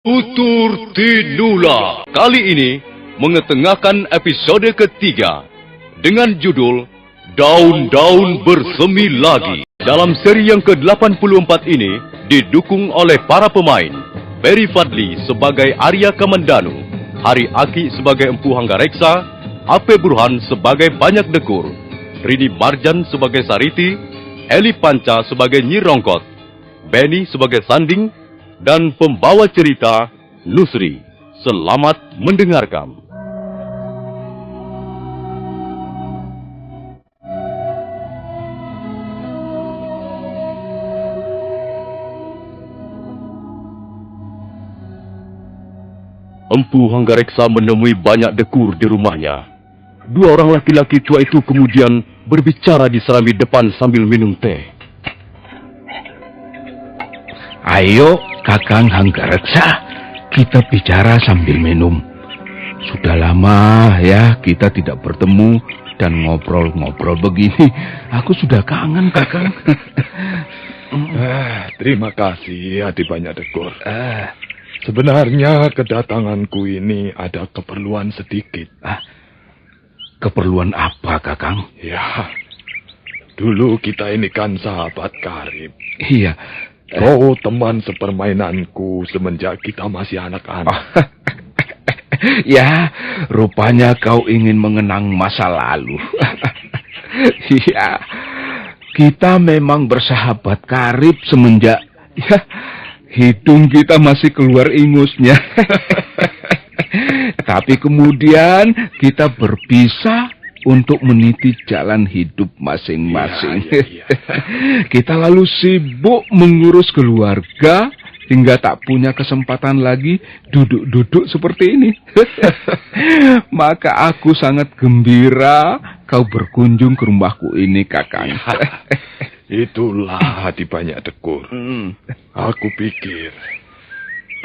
Tutur Tinula kali ini mengetengahkan episode ketiga dengan judul Daun-Daun Bersemi Lagi. Dalam seri yang ke-84 ini didukung oleh para pemain Ferry Fadli sebagai Arya Kamandanu, Hari Aki sebagai Empu Hanggareksa, Ape Burhan sebagai Banyak Dekur, Rini Marjan sebagai Sariti, Eli Panca sebagai Nyi Rongkot, Benny sebagai Sanding, dan pembawa cerita Nusri. Selamat mendengarkan. Empu Hanggareksa menemui Banyak Dekur di rumahnya. Dua orang laki-laki tua itu kemudian berbicara di serambi depan sambil minum teh. Ayo, Kakang Hanggareksa, kita bicara sambil minum. Sudah lama ya kita tidak bertemu dan ngobrol-ngobrol begini. Aku sudah kangen, Kakang. Terima kasih, Adi Banyak Dekur. Sebenarnya kedatanganku ini ada keperluan sedikit. Keperluan apa, Kakang? Ya, dulu kita ini kan sahabat karib. Iya. Kau teman sepermainanku semenjak kita masih anak-anak. Ya, rupanya kau ingin mengenang masa lalu. Iya, kita memang bersahabat karib semenjak hidung kita masih keluar ingusnya. Tapi kemudian kita berpisah untuk meniti jalan hidup masing-masing. Iya. Kita lalu sibuk mengurus keluarga hingga tak punya kesempatan lagi duduk-duduk seperti ini. Maka aku sangat gembira kau berkunjung ke rumahku ini, Kakang. Itulah Adi Banyak Dekur. Aku pikir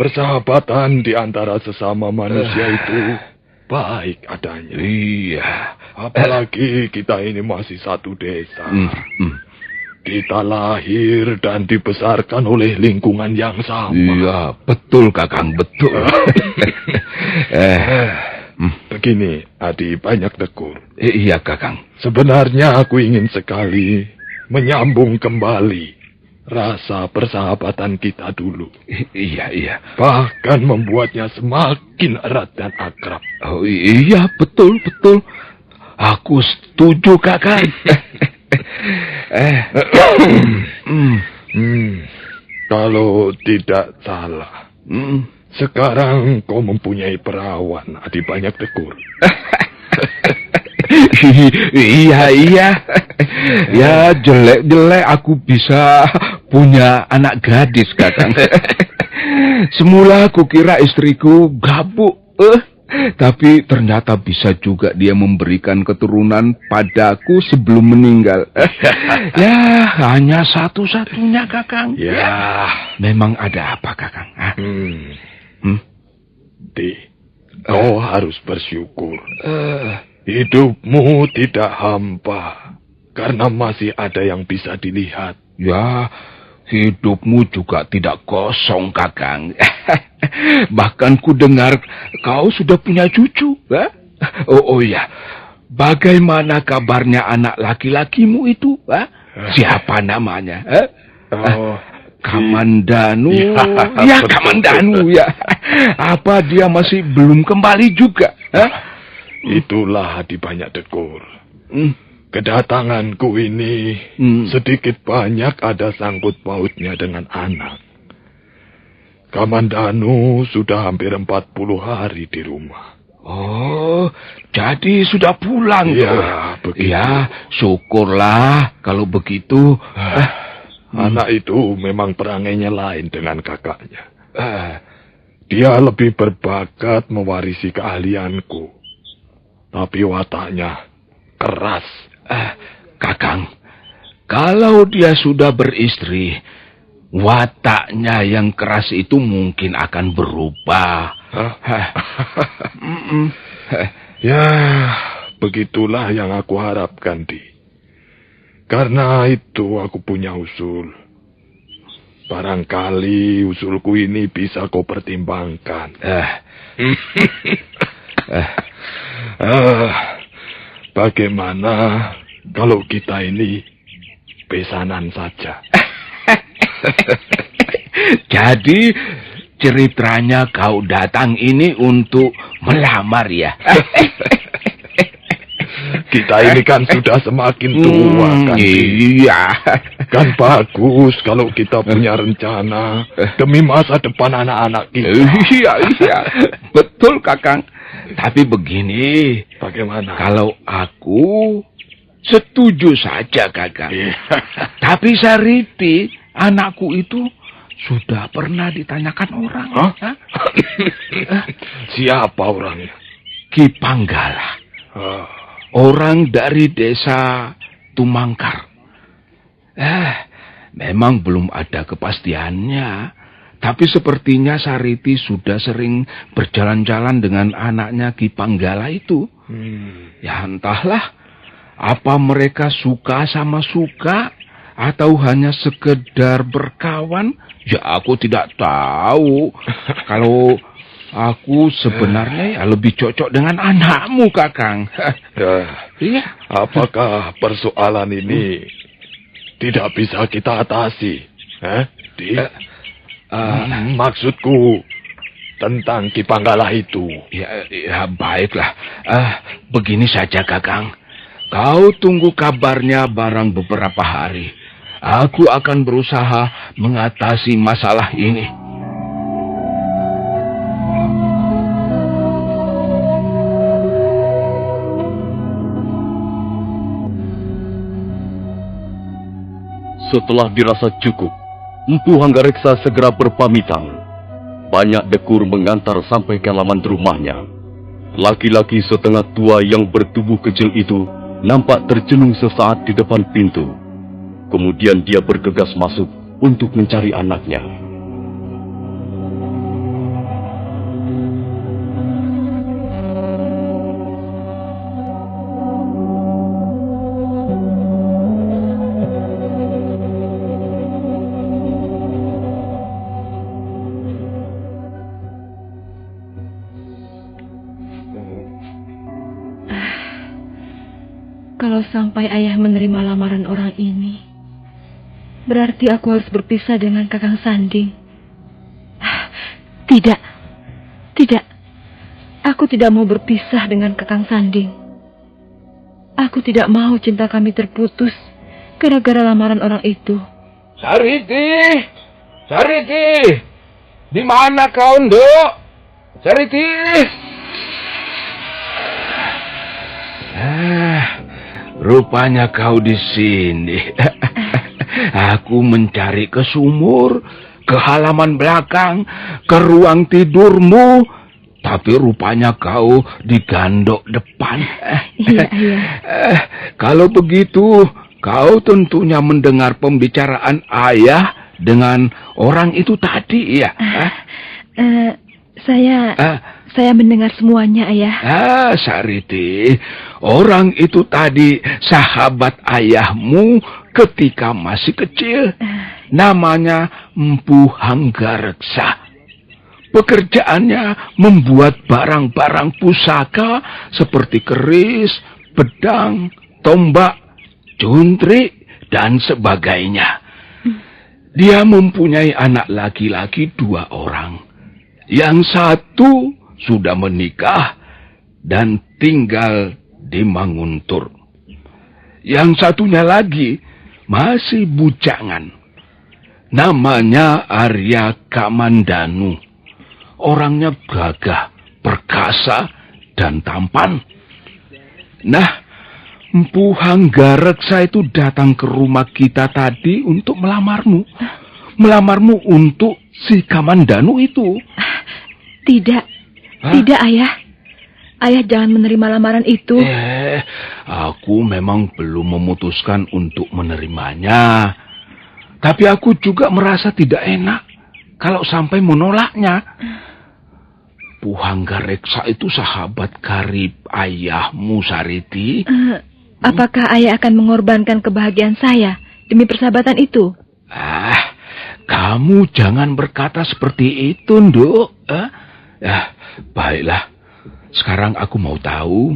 persahabatan di antara sesama manusia itu baik adanya. Iya. Apalagi kita ini masih satu desa. Kita lahir dan dibesarkan oleh lingkungan yang sama. Iya, betul, Kakang, betul. Begini, Adi Banyak Dekur. Iya, Kakang. Sebenarnya aku ingin sekali menyambung kembali rasa persahabatan kita dulu. Iya. Bahkan membuatnya semakin erat dan akrab. Oh iya, betul. Aku setuju, Kakang. Kalau tidak salah, sekarang kau mempunyai perawan, Adi Banyak Dekur. Iya. Ya, jelek-jelek aku bisa punya anak gadis, Kakang. Semula aku kira istriku gabuk, tapi ternyata bisa juga dia memberikan keturunan padaku sebelum meninggal. Ya, hanya satu-satunya, Kakang. Ya. Memang ada apa, Kakang? Kau harus bersyukur. Hidupmu tidak hampa, karena masih ada yang bisa dilihat. Ya, hidupmu juga tidak kosong, Kakang. Bahkan ku dengar kau sudah punya cucu. Oh ya, bagaimana kabarnya anak laki-lakimu itu? Siapa namanya? Kamandanu. Ya, Kamandanu ya. Apa dia masih belum kembali juga? Itulah Adi Banyak Dekur. Kedatanganku ini sedikit banyak ada sangkut pautnya dengan anak. Kamandanu sudah hampir 40 hari di rumah. Oh, jadi sudah pulang. Ya, begitu. Ya, syukurlah kalau begitu. Anak itu memang perangainya lain dengan kakaknya. Dia lebih berbakat mewarisi keahlianku. Tapi wataknya keras. Kakang, kalau dia sudah beristri, wataknya yang keras itu mungkin akan berubah. Ya, begitulah yang aku harapkan, Di. Karena itu aku punya usul. Barangkali usulku ini bisa kau pertimbangkan. Bagaimana kalau kita ini besanan saja? Jadi ceritanya kau datang ini untuk melamar ya? Kita ini kan sudah semakin tua kan. Iya. Kan bagus kalau kita punya rencana demi masa depan anak-anak kita. Iya. Betul, Kakang. Tapi begini. Bagaimana? Kalau aku setuju saja, Kakang. Iya. Tapi Sariti, anakku itu sudah pernah ditanyakan orang. Hah? Siapa orangnya? Ki Panggala. Orang dari desa Tumangkar. Memang belum ada kepastiannya. Tapi sepertinya Sariti sudah sering berjalan-jalan dengan anaknya Ki Panggala itu. Ya entahlah, apa mereka suka sama suka atau hanya sekedar berkawan? Ya aku tidak tahu. Kalau aku sebenarnya ya lebih cocok dengan anakmu, Kakang. Iya. Apakah persoalan ini tidak bisa kita atasi? Maksudku tentang Ki Panggala itu. Ya baiklah. Begini saja, Kakang. Kau tunggu kabarnya barang beberapa hari. Aku akan berusaha mengatasi masalah ini. Setelah dirasa cukup, Empu Hanggareksa segera berpamitan. Banyak dekur mengantar sampai ke halaman rumahnya. Laki-laki setengah tua yang bertubuh kecil itu nampak tercenung sesaat di depan pintu. Kemudian dia bergegas masuk untuk mencari anaknya. Kalau sampai ayah menerima lamaran orang ini, berarti aku harus berpisah dengan Kakang Sanding. Tidak. Aku tidak mau berpisah dengan Kakang Sanding. Aku tidak mau cinta kami terputus gara-gara lamaran orang itu. Sariti! Di mana kau, Nduk? Sariti! Rupanya kau di sini. Aku mencari ke sumur, ke halaman belakang, ke ruang tidurmu, tapi rupanya kau di gandok depan. Iya. Kalau begitu, kau tentunya mendengar pembicaraan ayah dengan orang itu tadi, ya? Saya mendengar semuanya, ayah. Sariti, orang itu tadi sahabat ayahmu ketika masih kecil. Namanya Empu Hanggareksa. Pekerjaannya membuat barang-barang pusaka seperti keris, pedang, tombak, juntrik, dan sebagainya. Dia mempunyai anak laki-laki 2 orang. Yang satu sudah menikah dan tinggal di Manguntur. Yang satunya lagi masih bujangan. Namanya Arya Kamandanu. Orangnya gagah, perkasa, dan tampan. Nah, Empu Hanggareksa itu datang ke rumah kita tadi untuk melamarmu. Melamarmu untuk si Kamandanu itu. Tidak, ayah. Ayah jangan menerima lamaran itu. Aku memang belum memutuskan untuk menerimanya. Tapi aku juga merasa tidak enak kalau sampai menolaknya. Empu Hanggareksa itu sahabat karib ayahmu, Sariti. Apakah ayah akan mengorbankan kebahagiaan saya demi persahabatan itu? Kamu jangan berkata seperti itu, Nduk. Ya, baiklah. Sekarang aku mau tahu,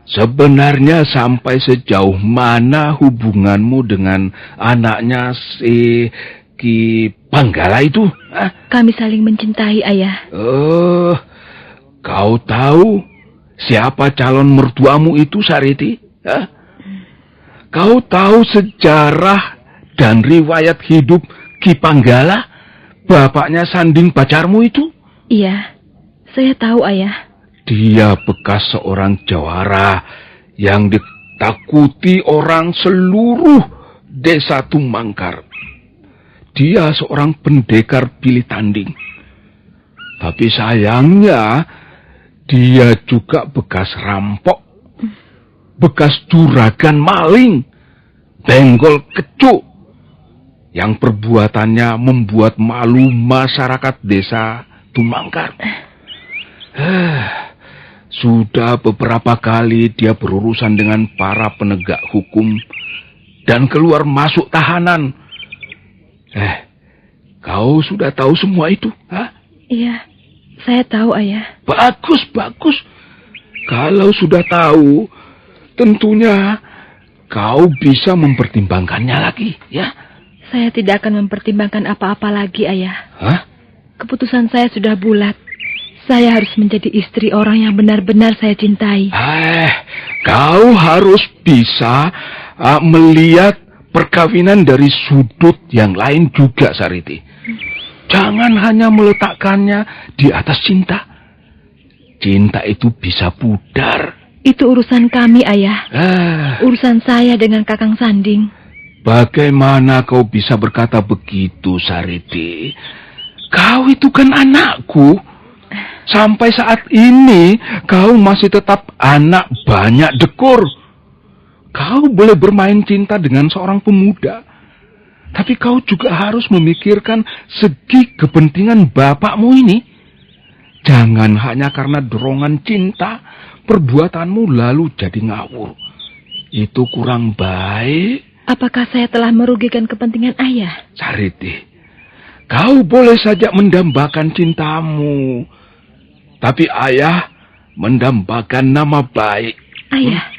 sebenarnya sampai sejauh mana hubunganmu dengan anaknya si Ki Panggala itu? Kami saling mencintai, Ayah. Oh, kau tahu siapa calon mertuamu itu, Sariti? Kau tahu sejarah dan riwayat hidup Ki Panggala, bapaknya Sanding pacarmu itu? Iya, saya tahu, Ayah. Dia bekas seorang jawara yang ditakuti orang seluruh desa Tumangkar. Dia seorang pendekar pilih tanding. Tapi sayangnya, dia juga bekas rampok, bekas juragan maling, benggol kecu, yang perbuatannya membuat malu masyarakat desa Tumangkar. Sudah beberapa kali dia berurusan dengan para penegak hukum dan keluar masuk tahanan. Kau sudah tahu semua itu? Iya, saya tahu, Ayah. Bagus, bagus. Kalau sudah tahu, tentunya kau bisa mempertimbangkannya lagi, ya? Saya tidak akan mempertimbangkan apa-apa lagi, Ayah. Keputusan saya sudah bulat. Saya harus menjadi istri orang yang benar-benar saya cintai. Kau harus bisa melihat perkawinan dari sudut yang lain juga, Sariti. Jangan hanya meletakkannya di atas cinta. Cinta itu bisa pudar. Itu urusan kami, Ayah. Urusan saya dengan Kakang Sanding. Bagaimana kau bisa berkata begitu, Sariti? Kau itu kan anakku. Sampai saat ini, kau masih tetap anak banyak dekor. Kau boleh bermain cinta dengan seorang pemuda. Tapi kau juga harus memikirkan segi kepentingan bapakmu ini. Jangan hanya karena dorongan cinta, perbuatanmu lalu jadi ngawur. Itu kurang baik. Apakah saya telah merugikan kepentingan Ayah? Sariti, kau boleh saja mendambakan cintamu. Tapi Ayah mendambakan nama baik. Ayah,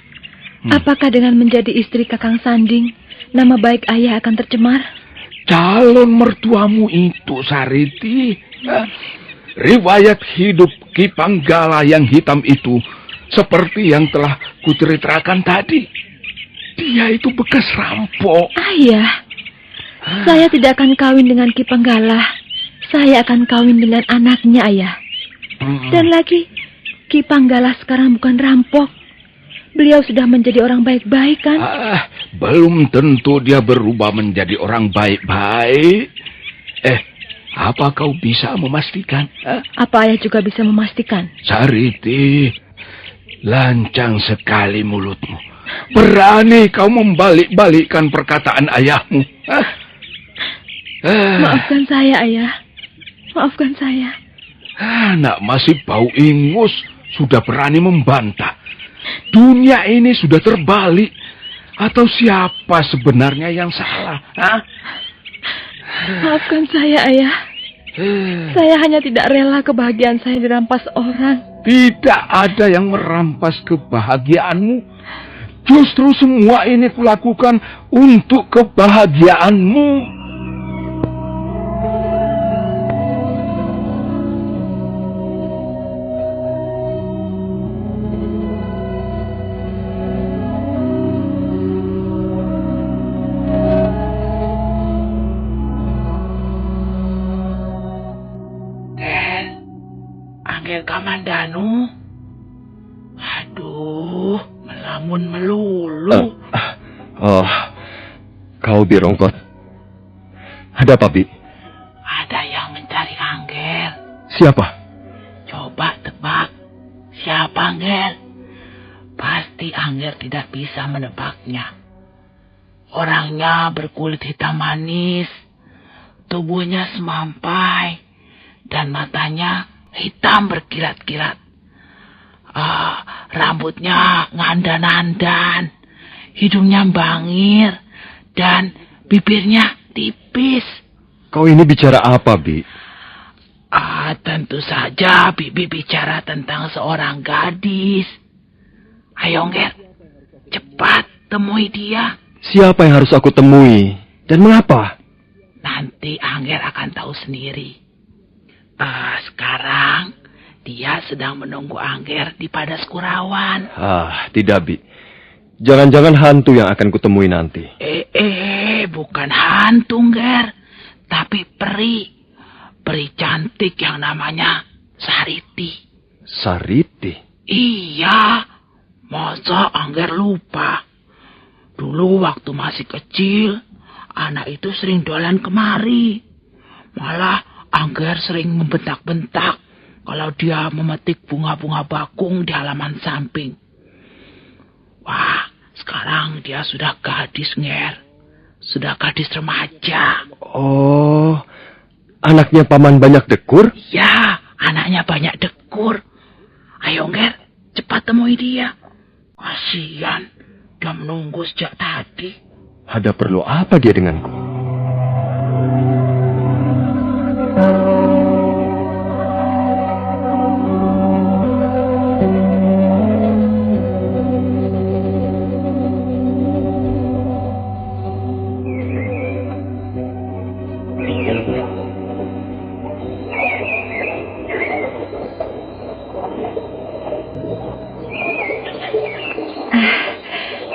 apakah dengan menjadi istri Kakang Sanding, nama baik Ayah akan tercemar? Calon mertuamu itu, Sariti. Riwayat hidup Ki Panggala yang hitam itu, seperti yang telah kuceritakan tadi. Dia itu bekas rampok. Ayah, saya tidak akan kawin dengan Ki Panggala. Saya akan kawin dengan anaknya, Ayah. Dan lagi, Ki Panggala sekarang bukan rampok. Beliau sudah menjadi orang baik-baik, kan? Belum tentu dia berubah menjadi orang baik-baik. Apa kau bisa memastikan? Apa Ayah juga bisa memastikan? Sariti, lancang sekali mulutmu. Berani kau membalik-balikkan perkataan ayahmu. Maafkan saya, Ayah. Maafkan saya. Anak masih bau ingus, sudah berani membantah. Dunia ini sudah terbalik. Atau siapa sebenarnya yang salah? Maafkan saya, Ayah. Saya hanya tidak rela kebahagiaan saya dirampas orang. Tidak ada yang merampas kebahagiaanmu. Justru semua ini kulakukan untuk kebahagiaanmu. Kamandanu, aduh, melamun melulu. Kau Birongkot. Ada apa, Bi? Ada yang mencari Anggel. Siapa? Coba tebak, siapa Anggel? Pasti Anggel tidak bisa menebaknya. Orangnya berkulit hitam manis, tubuhnya semampai, dan matanya hitam berkilat-kilat. Rambutnya ngandan-andan, hidungnya bangir, dan bibirnya tipis. Kau ini bicara apa, Bi? Tentu saja Bibi bicara tentang seorang gadis. Ayo, Nger. Cepat temui dia. Siapa yang harus aku temui? Dan mengapa? Nanti Angger akan tahu sendiri. Sekarang dia sedang menunggu Angger di Padas Kurawan. Tidak, Bi. Jangan-jangan hantu yang akan kutemui nanti. Bukan hantu, Nger. Tapi peri. Peri cantik yang namanya Sariti. Sariti? Iya. Masa Angger lupa? Dulu waktu masih kecil, anak itu sering dolan kemari. Malah Angger sering membentak-bentak kalau dia memetik bunga-bunga bakung di halaman samping. Wah, sekarang dia sudah gadis, Nger. Sudah gadis remaja. Oh, anaknya Paman Banyak Dekur? Ya, anaknya Banyak Dekur. Ayo, Nger, cepat temui dia. Kasihan, dia menunggu sejak tadi. Ada perlu apa dia denganku?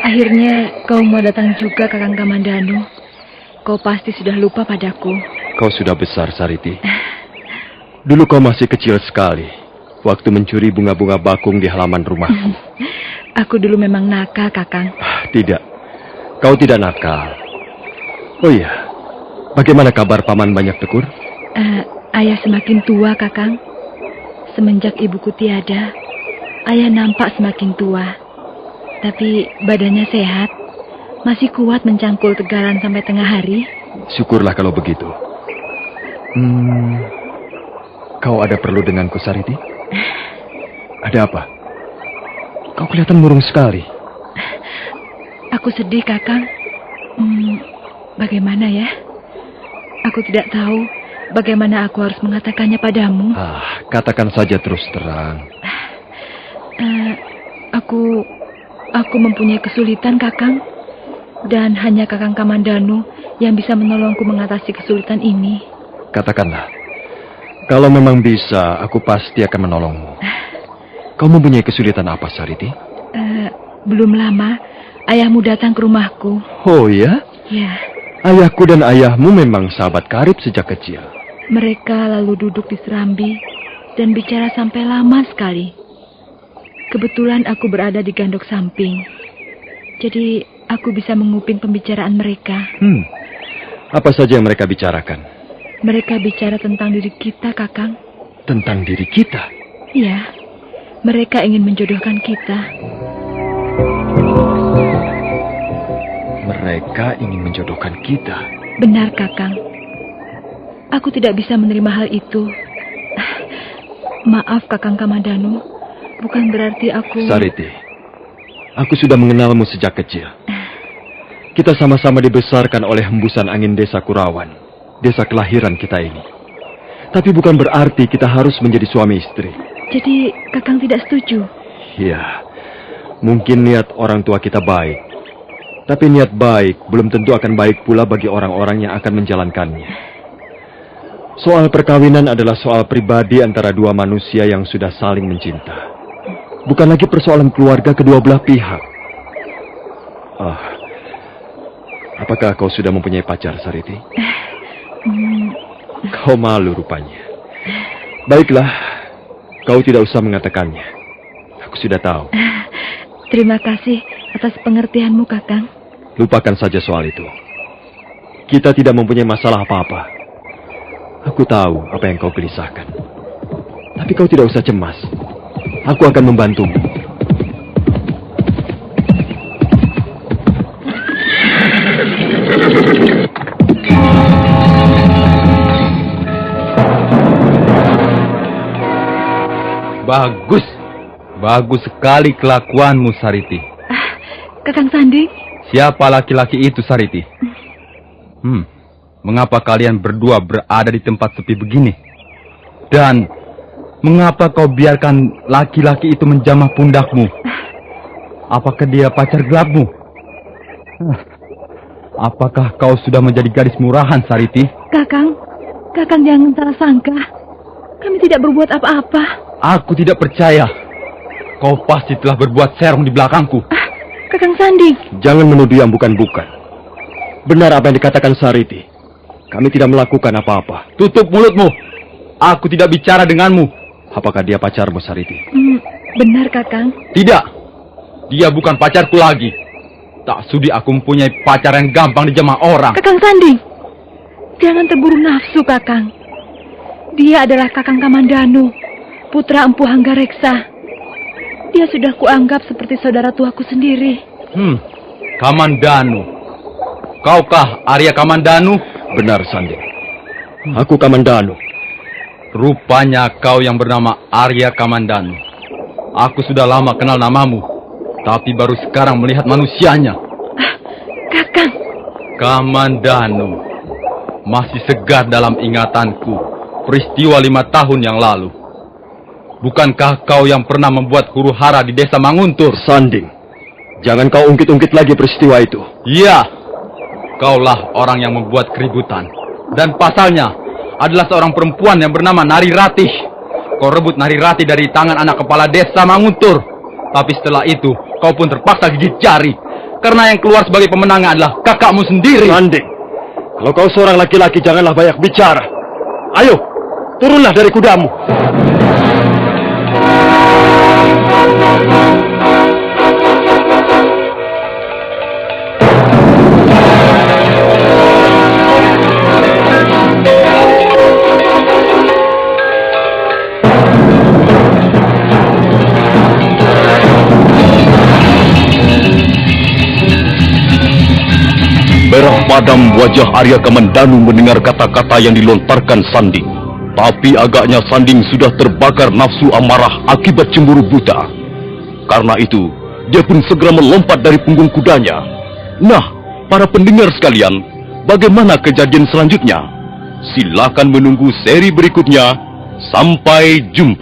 Akhirnya kau mau datang juga, Kakang Kamandanu. Kau pasti sudah lupa padaku. Kau sudah besar, Sariti. Dulu kau masih kecil sekali, waktu mencuri bunga-bunga bakung di halaman rumahku. Aku dulu memang nakal, Kakang. Tidak, kau tidak nakal. Oh iya, bagaimana kabar Paman Banyak Dekur? Ayah semakin tua, Kakang. Semenjak ibuku tiada, ayah nampak semakin tua. Tapi badannya sehat, masih kuat mencangkul tegalan sampai tengah hari. Syukurlah kalau begitu. Kau ada perlu denganku, Sariti? Ada apa? Kau kelihatan murung sekali. Aku sedih, Kakang. Bagaimana ya? Aku tidak tahu bagaimana aku harus mengatakannya padamu. Katakan saja terus terang. Aku mempunyai kesulitan, Kakang. Dan hanya Kakang Kamandanu yang bisa menolongku mengatasi kesulitan ini. Katakanlah. Kalau memang bisa, aku pasti akan menolongmu. Kau mempunyai kesulitan apa, Sariti? Belum lama, ayahmu datang ke rumahku. Oh ya? Ya. Ayahku dan ayahmu memang sahabat karib sejak kecil. Mereka lalu duduk di serambi dan bicara sampai lama sekali. Kebetulan aku berada di gandok samping. Jadi aku bisa menguping pembicaraan mereka. Apa saja yang mereka bicarakan? Mereka bicara tentang diri kita, Kakang. Tentang diri kita? Iya. Mereka ingin menjodohkan kita. Mereka ingin menjodohkan kita? Benar, Kakang. Aku tidak bisa menerima hal itu. Maaf, Kakang Kamandanu. Bukan berarti aku... Sariti, aku sudah mengenalmu sejak kecil. Kita sama-sama dibesarkan oleh hembusan angin desa Kurawan, desa kelahiran kita ini. Tapi bukan berarti kita harus menjadi suami istri. Jadi, Kakang tidak setuju? Iya, mungkin niat orang tua kita baik. Tapi niat baik belum tentu akan baik pula bagi orang-orang yang akan menjalankannya. Soal perkawinan adalah soal pribadi antara dua manusia yang sudah saling mencinta. Bukan lagi persoalan keluarga kedua belah pihak. Apakah kau sudah mempunyai pacar, Sariti? Kau malu rupanya. Baiklah, kau tidak usah mengatakannya. Aku sudah tahu. Terima kasih atas pengertianmu, Kakang. Lupakan saja soal itu. Kita tidak mempunyai masalah apa-apa. Aku tahu apa yang kau gelisahkan. Tapi kau tidak usah cemas. Aku akan membantumu. Bagus. Bagus sekali kelakuanmu, Sariti. Kakang Sanding? Siapa laki-laki itu, Sariti? mengapa kalian berdua berada di tempat sepi begini? Dan mengapa kau biarkan laki-laki itu menjamah pundakmu? Apakah dia pacar gelapmu? Apakah kau sudah menjadi gadis murahan, Sariti? Kakang jangan salah sangka. Kami tidak berbuat apa-apa. Aku tidak percaya. Kau pasti telah berbuat serong di belakangku. Kakang Sandi. Jangan menuduh yang bukan-bukan. Benar apa yang dikatakan Sariti. Kami tidak melakukan apa-apa. Tutup mulutmu. Aku tidak bicara denganmu. Apakah dia pacarmu, Sariti? Benar, Kakang. Tidak. Dia bukan pacarku lagi. Tak sudi aku mempunyai pacar yang gampang dijamah orang. Kakang Sandi. Jangan terburu nafsu, Kakang. Dia adalah Kakang Kamandanu, putra Empu Hanggareksa. Dia sudah kuanggap seperti saudara tuaku sendiri. Kamandanu. Kaukah Arya Kamandanu? Benar, Sandi. Aku Kamandanu. Rupanya kau yang bernama Arya Kamandanu. Aku sudah lama kenal namamu, tapi baru sekarang melihat manusianya. Kakang. Kamandanu. Masih segar dalam ingatanku peristiwa 5 tahun yang lalu. Bukankah kau yang pernah membuat huru-hara di desa Manguntur? Sanding, jangan kau ungkit-ungkit lagi peristiwa itu. Iya, kaulah orang yang membuat keributan. Dan pasalnya adalah seorang perempuan yang bernama Nari Ratih. Kau rebut Nari Ratih dari tangan anak kepala desa Manguntur. Tapi setelah itu, kau pun terpaksa gigit jari. Karena yang keluar sebagai pemenangnya adalah kakakmu sendiri. Sanding, kalau kau seorang laki-laki janganlah banyak bicara. Ayo, turunlah dari kudamu. Merah padam wajah Arya Kamandanu mendengar kata-kata yang dilontarkan Sanding. Tapi agaknya Sanding sudah terbakar nafsu amarah akibat cemburu buta. Karena itu, dia pun segera melompat dari punggung kudanya. Nah, para pendengar sekalian, bagaimana kejadian selanjutnya? Silakan menunggu seri berikutnya. Sampai jumpa.